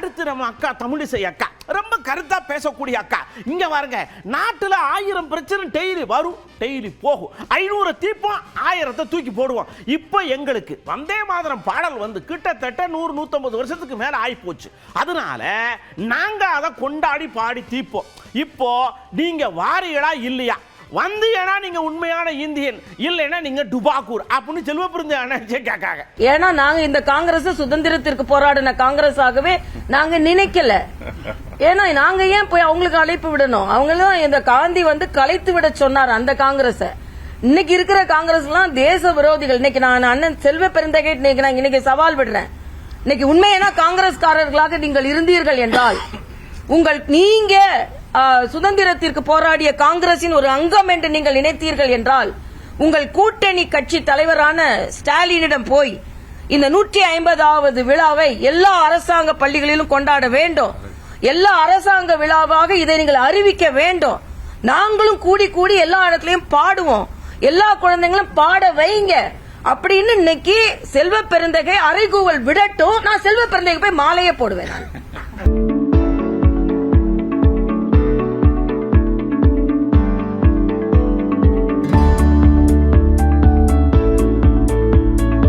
அடுத்து நம்ம அக்கா தமிழிசை அக்கா ரொம்ப கருத்தா பேசக்கூடிய அக்கா. இங்க பாருங்க, நாட்டுல 1000 பிரச்சனை டெய்லி வரும், டெய்லி போகும். 500 தீப்போம், 1000 தூக்கி போடுவோம். இப்ப எங்களுக்கு வந்தே மாதரம் பாடல் வந்து கிட்டத்தட்ட 100-150 வருஷத்துக்கு மேல ஆகி போச்சு. அதனால நாங்க அதை கொண்டாடி பாடி தீப்போம். இப்போ நீங்க வாரியலா இல்லையா? வந்து ஏன்னா நீங்க உண்மையான இந்தியன், இல்லைன்னா நீங்க டுபாக்கூர் அப்படின்னு செல்வ பிறந்த கேட்காங்க. ஏன்னா நாங்க இந்த காங்கிரஸ் சுதந்திரத்திற்கு போராடின காங்கிரஸாகவே நாங்க நினைக்கல. ஏன்னா நாங்க ஏன் போய் அவங்களுக்கு அழைப்பு விடணும்? அவங்களும் இந்த காந்தி வந்து கலைத்து விட சொன்னார் அந்த காங்கிரஸ். இன்னைக்கு இருக்கிற காங்கிரஸ் எல்லாம் தேச விரோதிகள். இன்னைக்கு நான் அண்ணன் செல்வ பெருந்தகை இன்னைக்கு சவால் விடுறேன். இன்னைக்கு உண்மையான காங்கிரஸ்காரர்களாக நீங்கள் இருந்தீர்கள் என்றால், நீங்க சுதந்திரத்திற்கு போராடிய காங்கிரசின் ஒரு அங்கம் என்று நீங்கள் நினைத்தீர்கள் என்றால், உங்கள் கூட்டணி கட்சி தலைவரான ஸ்டாலினிடம் போய் இந்த 150வது விழாவை எல்லா அரசாங்க பள்ளிகளிலும் கொண்டாட வேண்டும், எல்லா அரசாங்க விழாவாக இதை நீங்கள் அறிவிக்க வேண்டும், நாங்களும் கூடி கூடி எல்லா இடத்துலயும் பாடுவோம், எல்லா குழந்தைங்களும் பாட வைங்க அப்படின்னு இன்னைக்கு செல்வ பெருந்தகை அறைகூவல் விடட்டும். நான் செல்வ பெருந்தகை போய் மாலையே போடுவேன்.